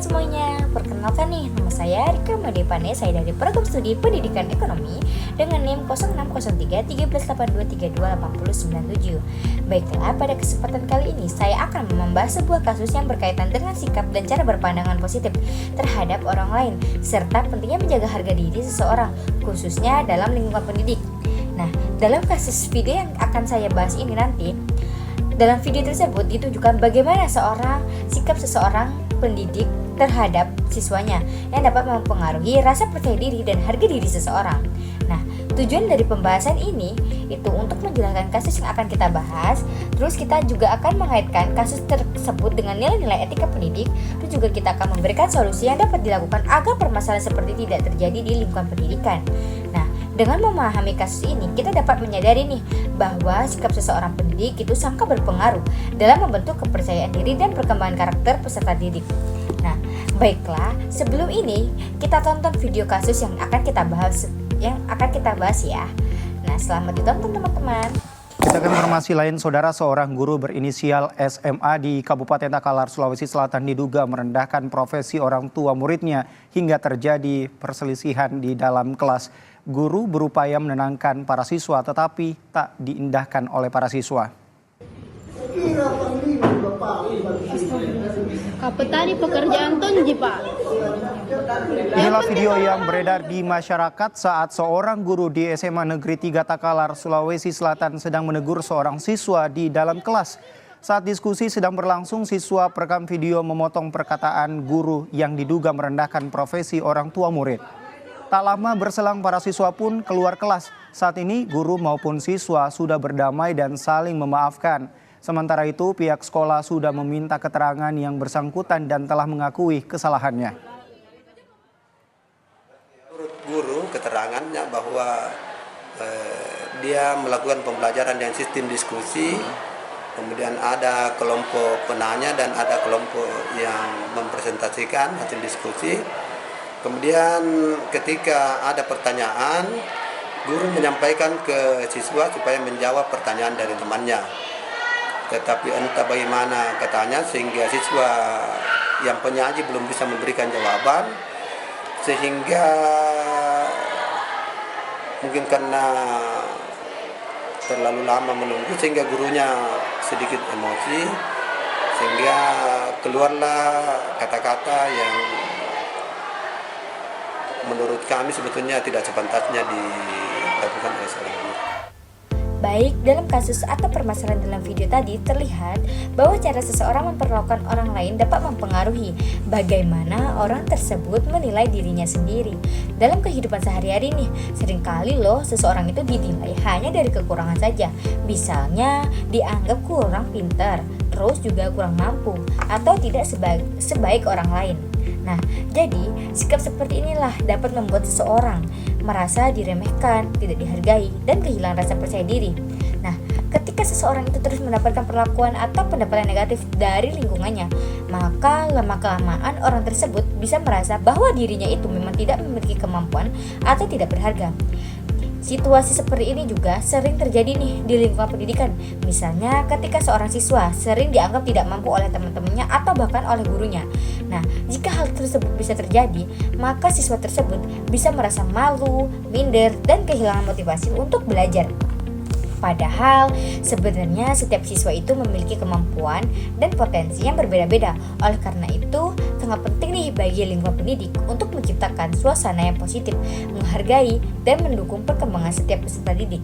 semuanya, perkenalkan nih, nama saya Rika Madepane, saya dari Program Studi Pendidikan Ekonomi dengan NIM 0603 1382328097. Baiklah, pada kesempatan kali ini saya akan membahas sebuah kasus yang berkaitan dengan sikap dan cara berpandangan positif terhadap orang lain, serta pentingnya menjaga harga diri seseorang, khususnya dalam lingkungan pendidik. Nah, dalam kasus video yang akan saya bahas ini nanti, dalam video tersebut ditunjukkan bagaimana sikap seseorang pendidik terhadap siswanya yang dapat mempengaruhi rasa percaya diri dan harga diri seseorang. Nah, tujuan dari pembahasan ini itu untuk menjelaskan kasus yang akan kita bahas. Terus kita juga akan mengaitkan kasus tersebut dengan nilai-nilai etika pendidik. Terus juga kita akan memberikan solusi yang dapat dilakukan agar permasalahan seperti tidak terjadi di lingkungan pendidikan. Nah, dengan memahami kasus ini, kita dapat menyadari nih bahwa sikap seseorang pendidik itu sangat berpengaruh dalam membentuk kepercayaan diri dan perkembangan karakter peserta didik. Nah, baiklah, sebelum ini kita tonton video kasus yang akan kita bahas ya. Nah, selamat ditonton teman-teman. Kita ke informasi lain, saudara, seorang guru berinisial SMA di Kabupaten Takalar, Sulawesi Selatan diduga merendahkan profesi orang tua muridnya hingga terjadi perselisihan di dalam kelas. Guru berupaya menenangkan para siswa tetapi tak diindahkan oleh para siswa. Kapetani pekerjaan tonji, Pak. Inilah video yang beredar di masyarakat saat seorang guru di SMA Negeri 3 Takalar, Sulawesi Selatan sedang menegur seorang siswa di dalam kelas. Saat diskusi sedang berlangsung, siswa perekam video memotong perkataan guru yang diduga merendahkan profesi orang tua murid. Tak lama berselang para siswa pun keluar kelas. Saat ini guru maupun siswa sudah berdamai dan saling memaafkan. Sementara itu pihak sekolah sudah meminta keterangan yang bersangkutan dan telah mengakui kesalahannya. Menurut guru keterangannya bahwa dia melakukan pembelajaran dengan sistem diskusi, kemudian ada kelompok penanya dan ada kelompok yang mempresentasikan hasil diskusi. Kemudian ketika ada pertanyaan, guru menyampaikan ke siswa supaya menjawab pertanyaan dari temannya. Tetapi entah bagaimana katanya sehingga siswa yang penyaji belum bisa memberikan jawaban, sehingga mungkin karena terlalu lama menunggu sehingga gurunya sedikit emosi, sehingga keluarlah kata-kata yang menurut kami sebetulnya tidak sepantasnya dilakukan oleh seorang guru. Baik, dalam kasus atau permasalahan dalam video tadi terlihat bahwa cara seseorang memperlakukan orang lain dapat mempengaruhi bagaimana orang tersebut menilai dirinya sendiri. Dalam kehidupan sehari-hari nih, seringkali loh seseorang itu dinilai hanya dari kekurangan saja. Misalnya dianggap kurang pintar, terus juga kurang mampu, atau tidak sebaik orang lain. Nah, jadi sikap seperti inilah dapat membuat seseorang merasa diremehkan, tidak dihargai, dan kehilangan rasa percaya diri. Nah, ketika seseorang itu terus mendapatkan perlakuan atau pendapat negatif dari lingkungannya, maka lama-kelamaan orang tersebut bisa merasa bahwa dirinya itu memang tidak memiliki kemampuan atau tidak berharga. Situasi seperti ini juga sering terjadi nih di lingkungan pendidikan. Misalnya ketika seorang siswa sering dianggap tidak mampu oleh teman-temannya atau bahkan oleh gurunya. Nah, jika hal tersebut bisa terjadi, maka siswa tersebut bisa merasa malu, minder, dan kehilangan motivasi untuk belajar. Padahal sebenarnya setiap siswa itu memiliki kemampuan dan potensi yang berbeda-beda. Oleh karena itu sangat penting nih bagi lingkungan pendidik untuk menciptakan suasana yang positif, menghargai dan mendukung perkembangan setiap peserta didik.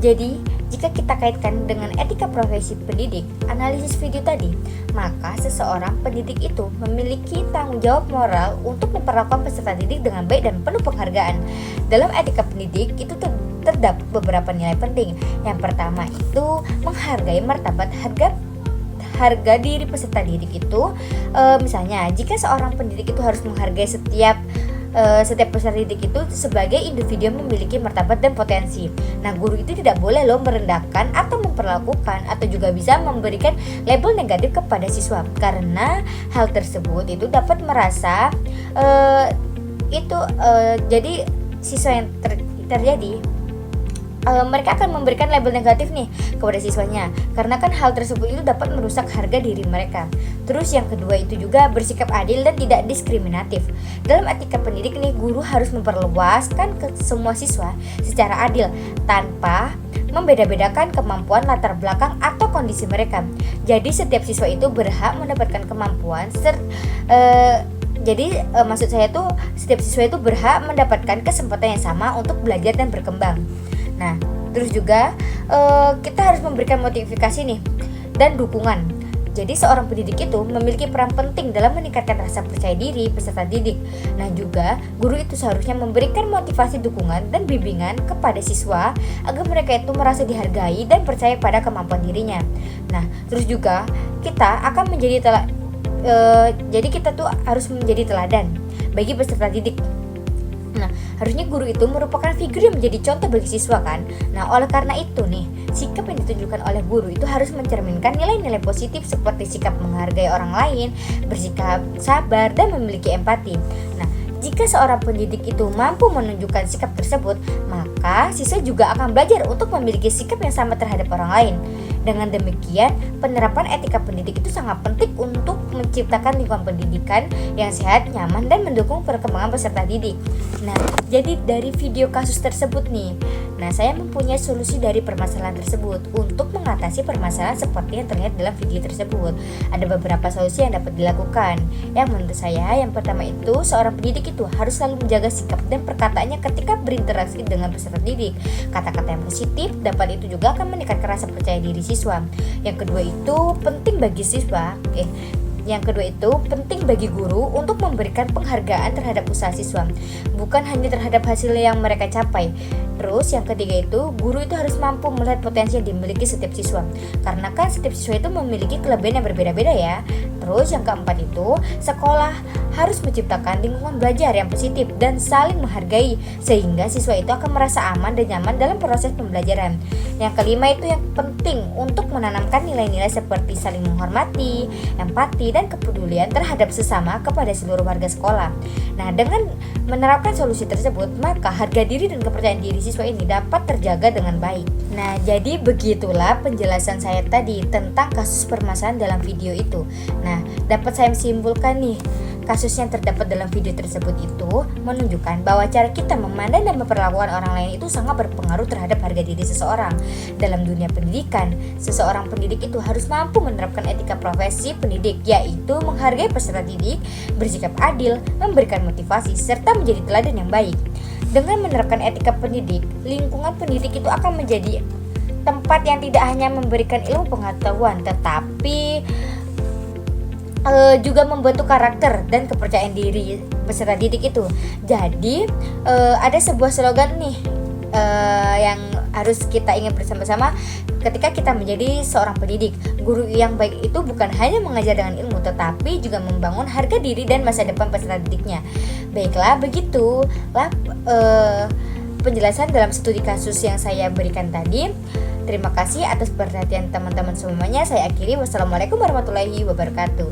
Jadi, jika kita kaitkan dengan etika profesi pendidik, analisis video tadi, maka seseorang pendidik itu memiliki tanggung jawab moral untuk memperlakukan peserta didik dengan baik dan penuh penghargaan. Dalam etika pendidik itu terdapat beberapa nilai penting. Yang pertama itu menghargai martabat harga diri peserta didik itu. Misalnya jika seorang pendidik itu harus menghargai setiap peserta didik itu sebagai individu yang memiliki martabat dan potensi. Nah, guru itu tidak boleh loh merendahkan atau memperlakukan atau juga bisa memberikan label negatif kepada siswa, karena hal tersebut itu dapat merasa jadi siswa yang terjadi mereka akan memberikan label negatif nih kepada siswanya, karena kan hal tersebut itu dapat merusak harga diri mereka. Terus yang kedua itu juga bersikap adil dan tidak diskriminatif. Dalam etika pendidik nih, guru harus memperluaskan ke semua siswa secara adil tanpa membeda-bedakan kemampuan, latar belakang atau kondisi mereka. Jadi setiap siswa itu berhak mendapatkan kemampuan maksud saya tuh setiap siswa itu berhak mendapatkan kesempatan yang sama untuk belajar dan berkembang. Nah, terus juga kita harus memberikan motivasi nih dan dukungan. Jadi seorang pendidik itu memiliki peran penting dalam meningkatkan rasa percaya diri peserta didik. Nah juga guru itu seharusnya memberikan motivasi, dukungan, dan bimbingan kepada siswa agar mereka itu merasa dihargai dan percaya pada kemampuan dirinya. Nah terus juga kita akan menjadi jadi kita tuh harus menjadi teladan bagi peserta didik. Nah, harusnya guru itu merupakan figur yang menjadi contoh bagi siswa kan. Nah, oleh karena itu nih, sikap yang ditunjukkan oleh guru itu harus mencerminkan nilai-nilai positif seperti sikap menghargai orang lain, bersikap sabar, dan memiliki empati. Nah, jika seorang pendidik itu mampu menunjukkan sikap tersebut, maka siswa juga akan belajar untuk memiliki sikap yang sama terhadap orang lain. Dengan demikian, penerapan etika pendidik itu sangat penting untuk menciptakan lingkungan pendidikan yang sehat, nyaman, dan mendukung perkembangan peserta didik. Nah, jadi dari video kasus tersebut nih, saya mempunyai solusi dari permasalahan tersebut untuk mengatasi permasalahan seperti yang terlihat dalam video tersebut. Ada beberapa solusi yang dapat dilakukan. Yang menurut saya, yang pertama itu seorang pendidik itu harus selalu menjaga sikap dan perkataannya ketika berinteraksi dengan peserta didik. Kata-kata yang positif dapat itu juga akan meningkatkan rasa percaya diri siswa. Yang kedua itu penting bagi guru untuk memberikan penghargaan terhadap usaha siswa, bukan hanya terhadap hasil yang mereka capai. Terus yang ketiga itu guru itu harus mampu melihat potensi yang dimiliki setiap siswa, karena kan setiap siswa itu memiliki kelebihan yang berbeda-beda ya. Terus yang keempat itu sekolah harus menciptakan lingkungan belajar yang positif dan saling menghargai, sehingga siswa itu akan merasa aman dan nyaman dalam proses pembelajaran. Yang kelima itu yang penting untuk menanamkan nilai-nilai seperti saling menghormati, empati, dan kepedulian terhadap sesama kepada seluruh warga sekolah. Nah, dengan menerapkan solusi tersebut, maka harga diri dan kepercayaan diri siswa ini dapat terjaga dengan baik. Nah, jadi begitulah penjelasan saya tadi tentang kasus permasalahan dalam video itu. Nah, dapat saya simpulkan nih, kasus yang terdapat dalam video tersebut itu menunjukkan bahwa cara kita memandang dan memperlakukan orang lain itu sangat berpengaruh terhadap harga diri seseorang. Dalam dunia pendidikan, seseorang pendidik itu harus mampu menerapkan etika profesi pendidik, yaitu menghargai peserta didik, bersikap adil, memberikan motivasi, serta menjadi teladan yang baik. Dengan menerapkan etika pendidik, lingkungan pendidik itu akan menjadi tempat yang tidak hanya memberikan ilmu pengetahuan, tetapi juga membentuk karakter dan kepercayaan diri peserta didik itu. Jadi ada sebuah slogan nih yang harus kita ingat bersama-sama ketika kita menjadi seorang pendidik. Guru yang baik itu bukan hanya mengajar dengan ilmu, tetapi juga membangun harga diri dan masa depan peserta didiknya. Baiklah, begitulah penjelasan dalam studi kasus yang saya berikan tadi. Terima kasih atas perhatian teman-teman semuanya. Saya akhiri. Wassalamualaikum warahmatullahi wabarakatuh.